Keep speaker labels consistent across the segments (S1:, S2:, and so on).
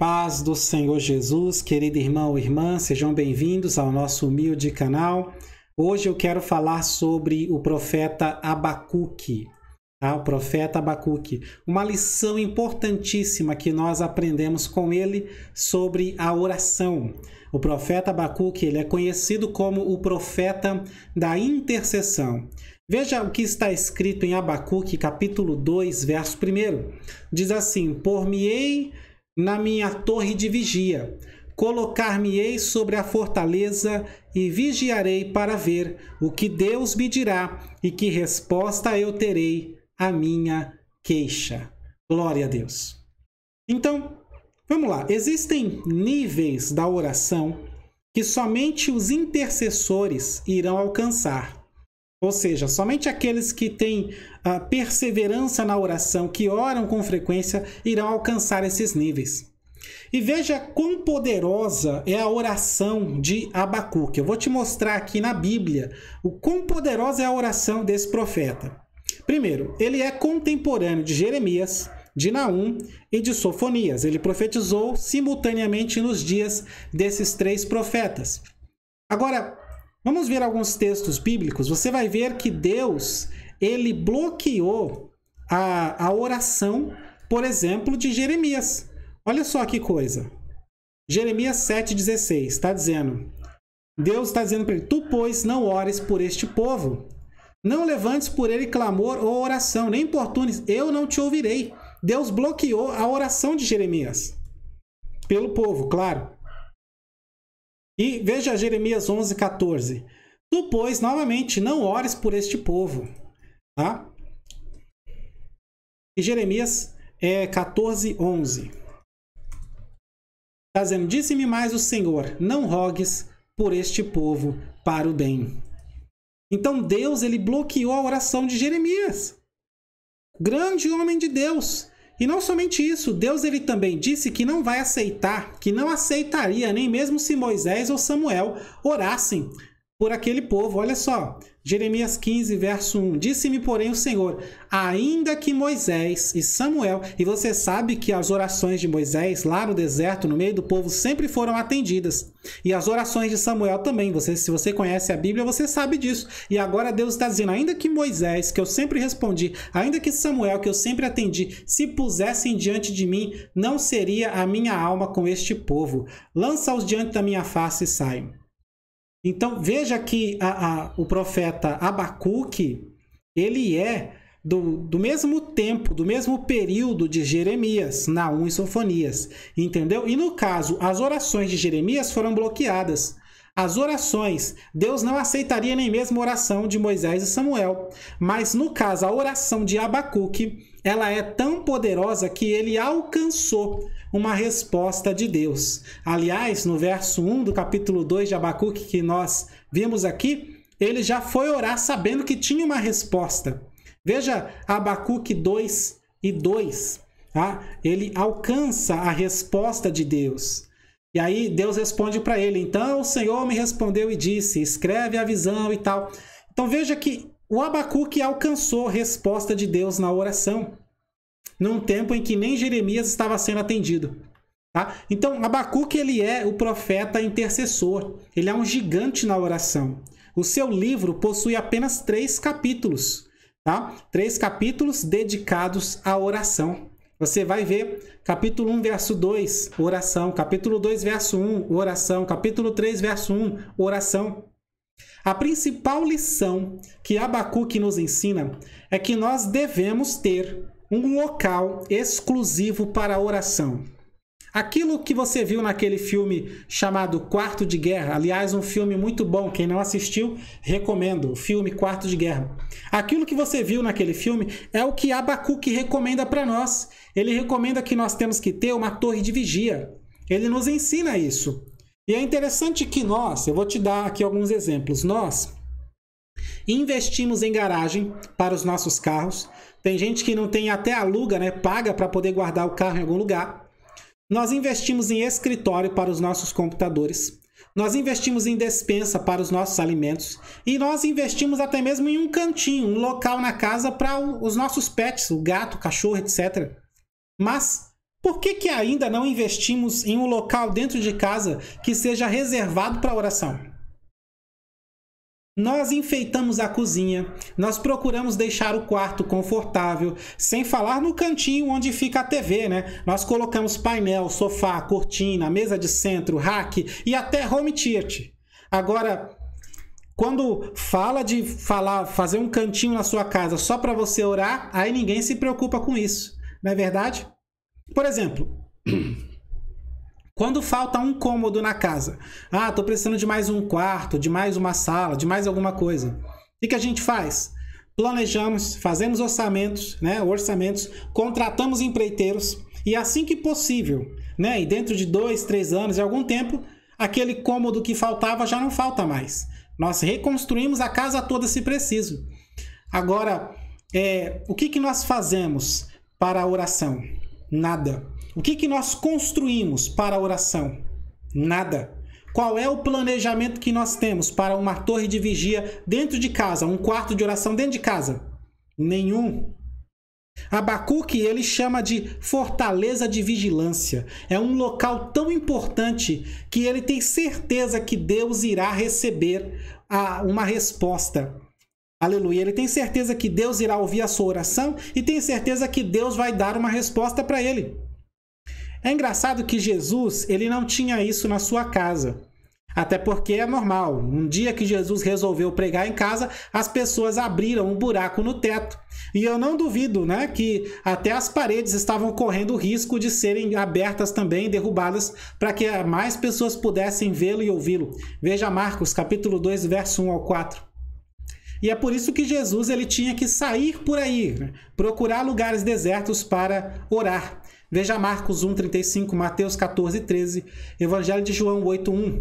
S1: Paz do Senhor Jesus, querido irmão ou irmã, sejam bem-vindos ao nosso humilde canal. Hoje eu quero falar sobre o profeta Abacuque, tá? O profeta Abacuque, uma lição importantíssima que nós aprendemos com ele sobre a oração. O profeta Abacuque, ele é conhecido como o profeta da intercessão. Veja o que está escrito em Abacuque, capítulo 2, verso 1. Diz assim: Por-me-ei na minha torre de vigia, colocar-me-ei sobre a fortaleza e vigiarei para ver o que Deus me dirá e que resposta eu terei à minha queixa. Glória a Deus. Então, vamos lá. Existem níveis da oração que somente os intercessores irão alcançar. Ou seja, somente aqueles que têm a perseverança na oração, que oram com frequência, irão alcançar esses níveis. E veja quão poderosa é a oração de Abacuque. Eu vou te mostrar aqui na Bíblia o quão poderosa é a oração desse profeta. Primeiro, ele é contemporâneo de Jeremias, de Naum e de Sofonias. Ele profetizou simultaneamente nos dias desses três profetas. Agora, vamos ver alguns textos bíblicos. Você vai ver que Deus, ele bloqueou a oração, por exemplo, de Jeremias. Olha só que coisa. Jeremias 7,16 está dizendo, Deus está dizendo para ele: Tu, pois, não ores por este povo, não levantes por ele clamor ou oração, nem importunes, eu não te ouvirei. Deus bloqueou a oração de Jeremias pelo povo, claro. E veja Jeremias 11,14. Tu, pois, novamente, não ores por este povo. Tá? E Jeremias 14,11. Está dizendo: Disse-me mais o Senhor, não rogues por este povo para o bem. Então Deus, ele bloqueou a oração de Jeremias. Grande homem de Deus. E não somente isso, Deus, ele também disse que não vai aceitar, que não aceitaria nem mesmo se Moisés ou Samuel orassem por aquele povo. Olha só, Jeremias 15, verso 1. Disse-me, porém, o Senhor, ainda que Moisés e Samuel... E você sabe que as orações de Moisés lá no deserto, no meio do povo, sempre foram atendidas. E as orações de Samuel também. Se você conhece a Bíblia, você sabe disso. E agora Deus está dizendo: ainda que Moisés, que eu sempre respondi, ainda que Samuel, que eu sempre atendi, se pusessem diante de mim, não seria a minha alma com este povo. Lança-os diante da minha face e saiam. Então, veja que o profeta Abacuque, ele é do mesmo tempo, do mesmo período de Jeremias, Naum e Sofonias, entendeu? E no caso, as orações de Jeremias foram bloqueadas. As orações, Deus não aceitaria nem mesmo a oração de Moisés e Samuel. Mas no caso, a oração de Abacuque, ela é tão poderosa que ele alcançou uma resposta de Deus. Aliás, no verso 1 do capítulo 2 de Abacuque, que nós vimos aqui, ele já foi orar sabendo que tinha uma resposta. Veja Abacuque 2:2, tá? Ele alcança a resposta de Deus. E aí Deus responde para ele: Então o Senhor me respondeu e disse, escreve a visão e tal. Então veja que o Abacuque alcançou a resposta de Deus na oração, num tempo em que nem Jeremias estava sendo atendido. Tá? Então Abacuque, ele é o profeta intercessor. Ele é um gigante na oração. O seu livro possui apenas 3 capítulos. Tá? 3 capítulos dedicados à oração. Você vai ver capítulo 1, verso 2, oração. Capítulo 2, verso 1, oração. Capítulo 3, verso 1, oração. A principal lição que Abacuque nos ensina é que nós devemos ter um local exclusivo para a oração. Aquilo que você viu naquele filme chamado Quarto de Guerra, aliás, um filme muito bom, quem não assistiu, recomendo, o filme Quarto de Guerra. Aquilo que você viu naquele filme é o que Abacuque recomenda para nós. Ele recomenda que nós temos que ter uma torre de vigia. Ele nos ensina isso. E é interessante que eu vou te dar aqui alguns exemplos, nós investimos em garagem para os nossos carros. Tem gente que não tem, até aluga, né? Paga para poder guardar o carro em algum lugar. Nós investimos em escritório para os nossos computadores. Nós investimos em despensa para os nossos alimentos. E nós investimos até mesmo em um cantinho, um local na casa para os nossos pets, o gato, o cachorro, etc. Mas Por que ainda não investimos em um local dentro de casa que seja reservado para oração? Nós enfeitamos a cozinha, nós procuramos deixar o quarto confortável, sem falar no cantinho onde fica a TV, né? Nós colocamos painel, sofá, cortina, mesa de centro, rack e até home theater. Agora, quando fala de fazer um cantinho na sua casa só para você orar, aí ninguém se preocupa com isso, não é verdade? Por exemplo, quando falta um cômodo na casa, tô precisando de mais um quarto, de mais uma sala, de mais alguma coisa. O que a gente faz? Planejamos, fazemos orçamentos, né? Contratamos empreiteiros e assim que possível, né? E dentro de 2, 3 anos, em algum tempo, aquele cômodo que faltava já não falta mais. Nós reconstruímos a casa toda se preciso. Agora, o que nós fazemos para a oração? Nada. O que nós construímos para a oração? Nada. Qual é o planejamento que nós temos para uma torre de vigia dentro de casa, um quarto de oração dentro de casa? Nenhum. Abacuque, ele chama de fortaleza de vigilância. É um local tão importante que ele tem certeza que Deus irá receber uma resposta. Aleluia. Ele tem certeza que Deus irá ouvir a sua oração e tem certeza que Deus vai dar uma resposta para ele. É engraçado que Jesus, ele não tinha isso na sua casa. Até porque é normal. Um dia que Jesus resolveu pregar em casa, as pessoas abriram um buraco no teto. E eu não duvido, né, que até as paredes estavam correndo o risco de serem abertas também, derrubadas, para que mais pessoas pudessem vê-lo e ouvi-lo. Veja Marcos, capítulo 2, verso 1 ao 4. E é por isso que Jesus ele tinha que sair por aí, né, procurar lugares desertos para orar. Veja Marcos 1:35, Mateus 14:13, Evangelho de João 8:1.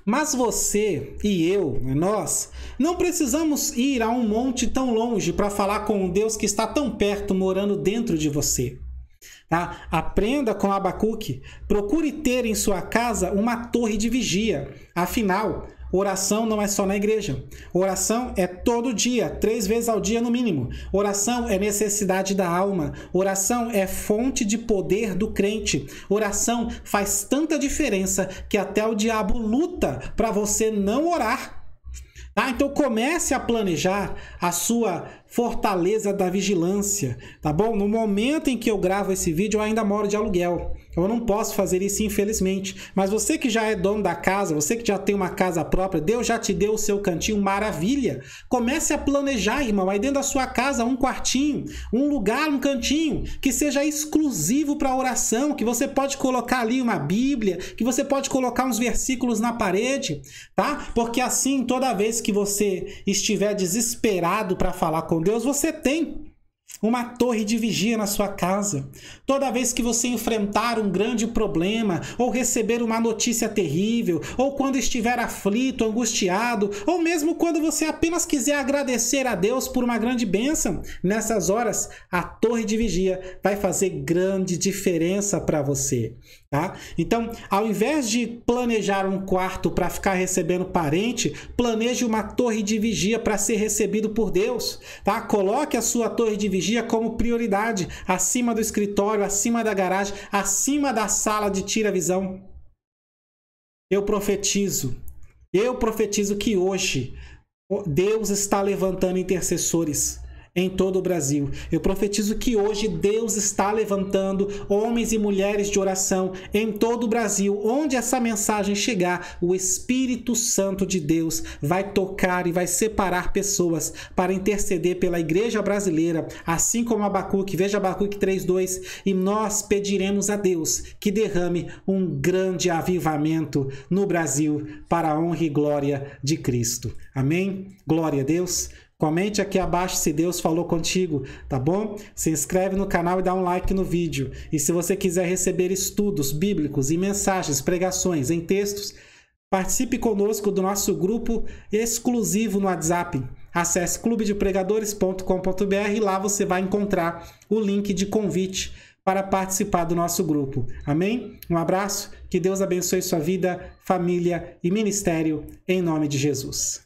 S1: Mas você e eu, nós, não precisamos ir a um monte tão longe para falar com um Deus que está tão perto, morando dentro de você. Tá? Aprenda com Abacuque. Procure ter em sua casa uma torre de vigia. Afinal, oração não é só na igreja. Oração é todo dia, 3 vezes ao dia no mínimo. Oração é necessidade da alma. Oração é fonte de poder do crente. Oração faz tanta diferença que até o diabo luta para você não orar. Então comece a planejar a sua fortaleza da vigilância, tá bom? No momento em que eu gravo esse vídeo, eu ainda moro de aluguel. Eu não posso fazer isso, infelizmente. Mas você que já é dono da casa, você que já tem uma casa própria, Deus já te deu o seu cantinho, maravilha. Comece a planejar, irmão, aí dentro da sua casa, um quartinho, um lugar, um cantinho, que seja exclusivo para oração, que você pode colocar ali uma Bíblia, que você pode colocar uns versículos na parede, tá? Porque assim, toda vez que você estiver desesperado para falar com Deus, você tem uma torre de vigia na sua casa. Toda vez que você enfrentar um grande problema, ou receber uma notícia terrível, ou quando estiver aflito, angustiado, ou mesmo quando você apenas quiser agradecer a Deus por uma grande bênção, nessas horas, a torre de vigia vai fazer grande diferença para você. Tá? Então, ao invés de planejar um quarto para ficar recebendo parente, planeje uma torre de vigia para ser recebido por Deus. Tá? Coloque a sua torre de vigia como prioridade, acima do escritório, acima da garagem, acima da sala de tira-visão. Eu profetizo que hoje Deus está levantando intercessores em todo o Brasil. Eu profetizo que hoje Deus está levantando homens e mulheres de oração em todo o Brasil. Onde essa mensagem chegar, o Espírito Santo de Deus vai tocar e vai separar pessoas para interceder pela igreja brasileira, assim como Abacuque. Veja Abacuque 3:2. E nós pediremos a Deus que derrame um grande avivamento no Brasil para a honra e glória de Cristo. Amém? Glória a Deus. Comente aqui abaixo se Deus falou contigo, tá bom? Se inscreve no canal e dá um like no vídeo. E se você quiser receber estudos bíblicos e mensagens, pregações em textos, participe conosco do nosso grupo exclusivo no WhatsApp. Acesse clubedepregadores.com.br e lá você vai encontrar o link de convite para participar do nosso grupo. Amém? Um abraço, que Deus abençoe sua vida, família e ministério, em nome de Jesus.